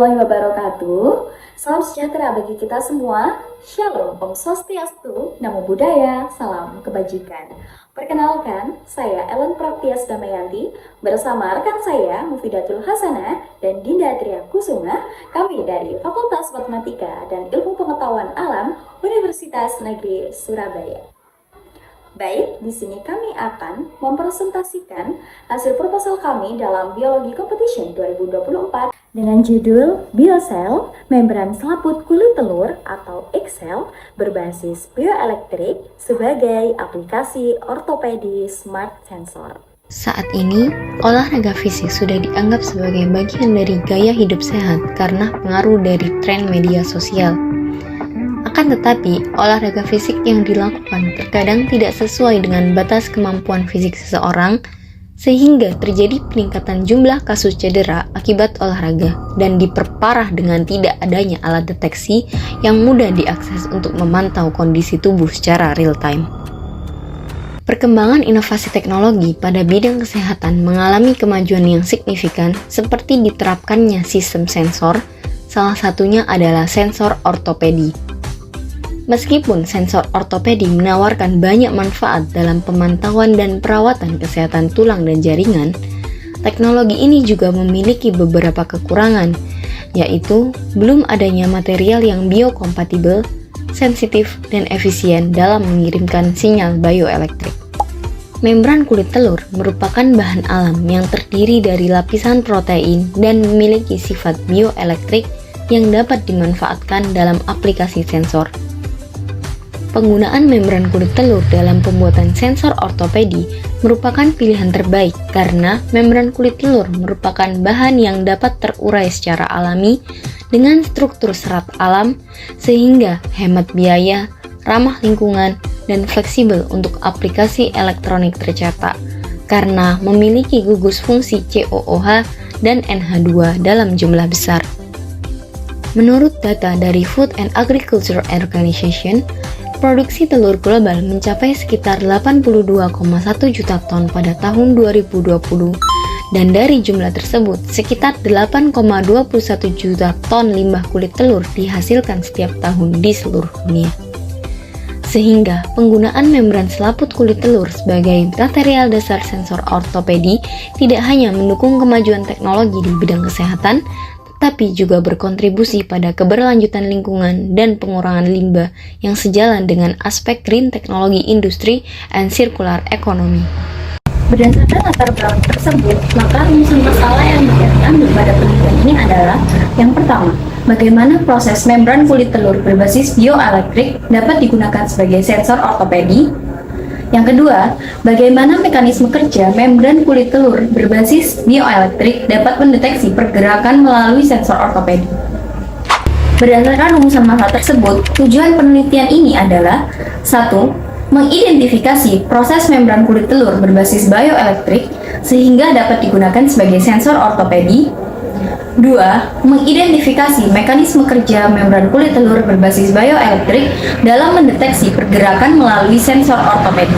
warahmatullahi wabarakatuh. Salam sejahtera bagi kita semua. Shalom, Om Swastiastu, Namo Buddhaya, salam kebajikan. Perkenalkan, saya Ellen Praptias Damayanti bersama rekan saya Mufidatul Hasanah dan Dinda Tria Kusuma. Kami dari Fakultas Matematika dan Ilmu Pengetahuan Alam Universitas Negeri Surabaya. Baik, di sini kami akan mempresentasikan hasil proposal kami dalam Biologi Competition 2024 dengan judul Biocell, membran selaput kulit telur atau egg-cell berbasis bioelektrik sebagai aplikasi ortopedi smart sensor. Saat ini, olahraga fisik sudah dianggap sebagai bagian dari gaya hidup sehat karena pengaruh dari tren media sosial. Akan tetapi, olahraga fisik yang dilakukan terkadang tidak sesuai dengan batas kemampuan fisik seseorang, sehingga terjadi peningkatan jumlah kasus cedera akibat olahraga dan diperparah dengan tidak adanya alat deteksi yang mudah diakses untuk memantau kondisi tubuh secara real-time. Perkembangan inovasi teknologi pada bidang kesehatan mengalami kemajuan yang signifikan seperti diterapkannya sistem sensor, salah satunya adalah sensor ortopedi. Meskipun sensor ortopedi menawarkan banyak manfaat dalam pemantauan dan perawatan kesehatan tulang dan jaringan, teknologi ini juga memiliki beberapa kekurangan, yaitu belum adanya material yang biokompatibel, sensitif, dan efisien dalam mengirimkan sinyal bioelektrik. Membran kulit telur merupakan bahan alam yang terdiri dari lapisan protein dan memiliki sifat bioelektrik yang dapat dimanfaatkan dalam aplikasi sensor. Penggunaan membran kulit telur dalam pembuatan sensor ortopedi merupakan pilihan terbaik karena membran kulit telur merupakan bahan yang dapat terurai secara alami dengan struktur serat alam sehingga hemat biaya, ramah lingkungan, dan fleksibel untuk aplikasi elektronik tercetak karena memiliki gugus fungsi COOH dan NH2 dalam jumlah besar. Menurut data dari Food and Agriculture Organization, produksi telur global mencapai sekitar 82,1 juta ton pada tahun 2020 dan dari jumlah tersebut sekitar 8,21 juta ton limbah kulit telur dihasilkan setiap tahun di seluruh dunia. Sehingga penggunaan membran selaput kulit telur sebagai material dasar sensor ortopedi tidak hanya mendukung kemajuan teknologi di bidang kesehatan, tapi juga berkontribusi pada keberlanjutan lingkungan dan pengurangan limbah yang sejalan dengan aspek green teknologi industri and circular economy. Berdasarkan latar belakang tersebut, maka rumusan masalah yang diberikan pada penelitian ini adalah yang pertama, bagaimana proses membran kulit telur berbasis bioelektrik dapat digunakan sebagai sensor ortopedi. Yang kedua, bagaimana mekanisme kerja membran kulit telur berbasis bioelektrik dapat mendeteksi pergerakan melalui sensor ortopedi. Berdasarkan rumusan masalah tersebut, tujuan penelitian ini adalah 1. Mengidentifikasi proses membran kulit telur berbasis bioelektrik sehingga dapat digunakan sebagai sensor ortopedi. 2. Mengidentifikasi mekanisme kerja membran kulit telur berbasis bioelektrik dalam mendeteksi pergerakan melalui sensor ortopedi.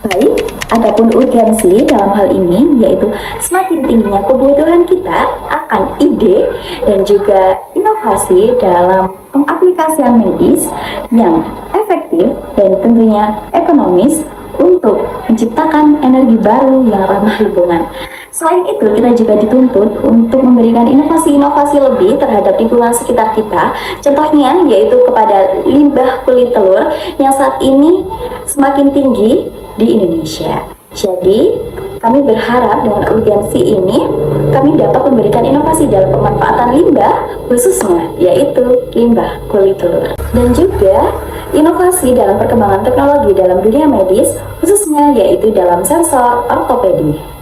Baik, adapun urgensi dalam hal ini yaitu semakin tingginya kebutuhan kita akan ide dan juga inovasi dalam pengaplikasian medis yang efektif dan tentunya ekonomis untuk menciptakan energi baru yang ramah lingkungan. Selain itu, kita juga dituntut untuk memberikan inovasi-inovasi lebih terhadap lingkungan sekitar kita. Contohnya yaitu kepada limbah kulit telur yang saat ini semakin tinggi di Indonesia. Jadi, kami berharap dengan urgensi ini, kami dapat memberikan inovasi dalam pemanfaatan limbah, khususnya yaitu limbah kulit telur. Dan juga inovasi dalam perkembangan teknologi dalam dunia medis, khususnya yaitu dalam sensor ortopedi.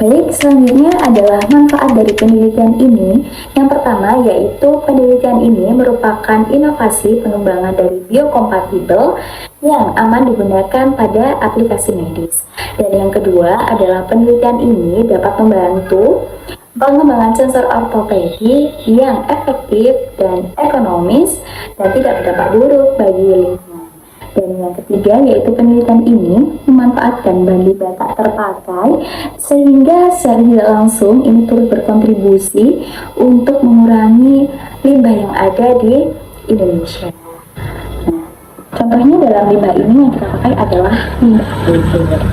Baik, selanjutnya adalah manfaat dari penelitian ini. Yang pertama yaitu penelitian ini merupakan inovasi pengembangan dari biokompatibel yang aman digunakan pada aplikasi medis. Dan yang kedua adalah penelitian ini dapat membantu pengembangan sensor ortopedi yang efektif dan ekonomis dan tidak berdampak buruk bagi lingkungan. Dan yang ketiga yaitu penelitian ini memanfaatkan bahan limbah tak terpakai sehingga secara tidak langsung ini turut berkontribusi untuk mengurangi limbah yang ada di Indonesia. Nah, contohnya dalam limbah ini yang kita pakai adalah limbah telur.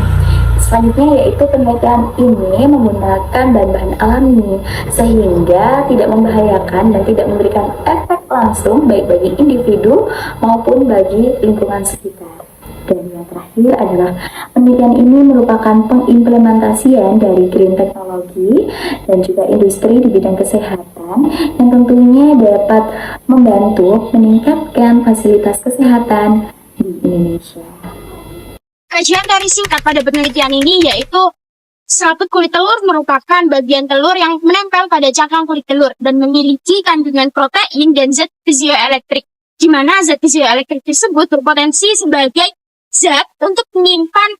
Selanjutnya yaitu penelitian ini menggunakan bahan-bahan alami sehingga tidak membahayakan dan tidak memberikan efek langsung baik bagi individu maupun bagi lingkungan sekitar. Dan yang terakhir adalah penelitian ini merupakan pengimplementasian dari green technology dan juga industri di bidang kesehatan yang tentunya dapat membantu meningkatkan fasilitas kesehatan di Indonesia. Kajian dari singkat pada penelitian ini yaitu selaput kulit telur merupakan bagian telur yang menempel pada cangkang kulit telur dan memiliki kandungan protein dan zat piezoelektrik, di mana zat piezoelektrik tersebut berpotensi sebagai zat untuk menyimpan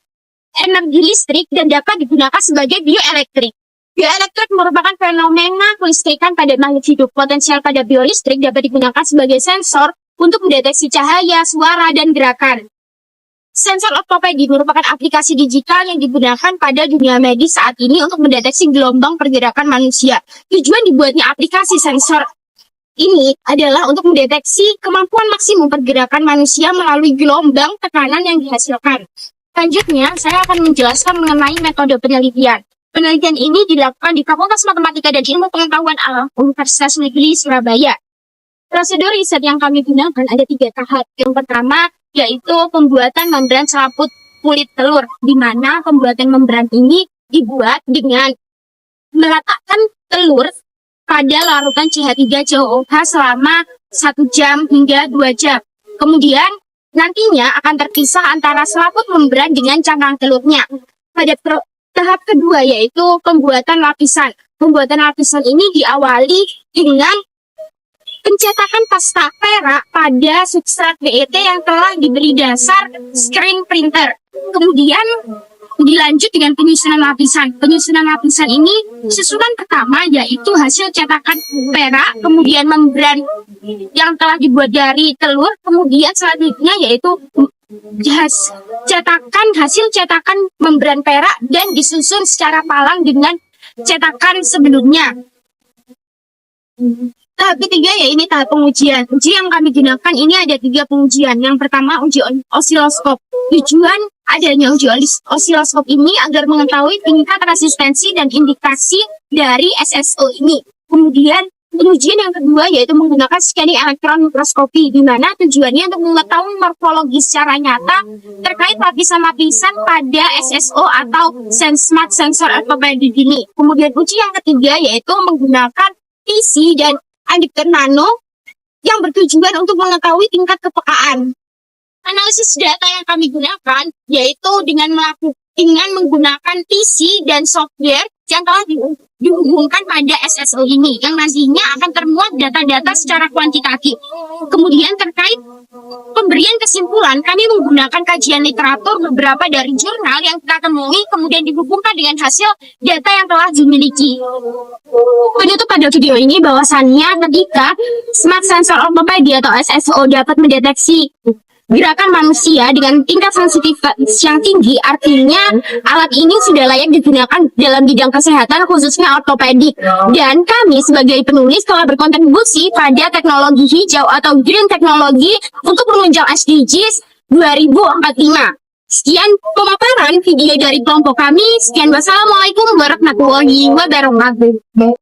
energi listrik dan dapat digunakan sebagai bioelektrik. Bioelektrik merupakan fenomena kelistrikan pada makhluk hidup. Potensial pada biolistrik dapat digunakan sebagai sensor untuk mendeteksi cahaya, suara, dan gerakan. Sensor ortopedi merupakan aplikasi digital yang digunakan pada dunia medis saat ini untuk mendeteksi gelombang pergerakan manusia. Tujuan dibuatnya aplikasi sensor ini adalah untuk mendeteksi kemampuan maksimum pergerakan manusia melalui gelombang tekanan yang dihasilkan. Selanjutnya, saya akan menjelaskan mengenai metode penelitian. Penelitian ini dilakukan di Fakultas Matematika dan Ilmu Pengetahuan Alam Universitas Negeri Surabaya. Prosedur riset yang kami gunakan ada 3 tahap. Yang pertama yaitu pembuatan membran selaput kulit telur, di mana pembuatan membran ini dibuat dengan meletakkan telur pada larutan CH3COOH selama 1 jam hingga 2 jam. Kemudian nantinya akan terpisah antara selaput membran dengan cangkang telurnya. Pada tahap kedua yaitu pembuatan lapisan. Pembuatan lapisan ini diawali dengan pencetakan pasta perak pada substrat PET yang telah diberi dasar screen printer. Kemudian dilanjut dengan penyusunan lapisan. Penyusunan lapisan ini susunan pertama yaitu hasil cetakan perak, kemudian membran yang telah dibuat dari telur, kemudian selanjutnya yaitu hasil cetakan membran perak dan disusun secara palang dengan cetakan sebelumnya. Tahap ketiga ya ini tahap pengujian. Uji yang kami gunakan ini ada 3 pengujian. Yang pertama uji osiloskop. Tujuan adanya uji osiloskop ini agar mengetahui tingkat resistensi dan indikasi dari SSO ini. Kemudian pengujian yang kedua yaitu menggunakan scanning elektron mikroskopi, di mana tujuannya untuk mengetahui morfologi secara nyata terkait lapisan-lapisan pada SSO atau smart sensor ortopedi ini. Kemudian uji yang ketiga yaitu menggunakan TC dan adapter nano yang bertujuan untuk mengetahui tingkat kepekaan. Analisis data yang kami gunakan yaitu dengan menggunakan TC dan software yang telah dihubungkan pada SSO ini, yang nantinya akan termuat data-data secara kuantitatif. Kemudian terkait pemberian kesimpulan, kami menggunakan kajian literatur beberapa dari jurnal yang kita temui, kemudian dihubungkan dengan hasil data yang telah dimiliki. Penutup pada video ini bahwasannya ketika Smart Sensor Orthopedi atau SSO dapat mendeteksi gerakan manusia dengan tingkat sensitivitas yang tinggi, artinya alat ini sudah layak digunakan dalam bidang kesehatan khususnya ortopedik. Dan kami sebagai penulis telah berkontribusi pada teknologi hijau atau green technology untuk menunjang SDGs 2045. Sekian pemaparan video dari kelompok kami. Sekian, wassalamualaikum warahmatullahi wabarakatuh.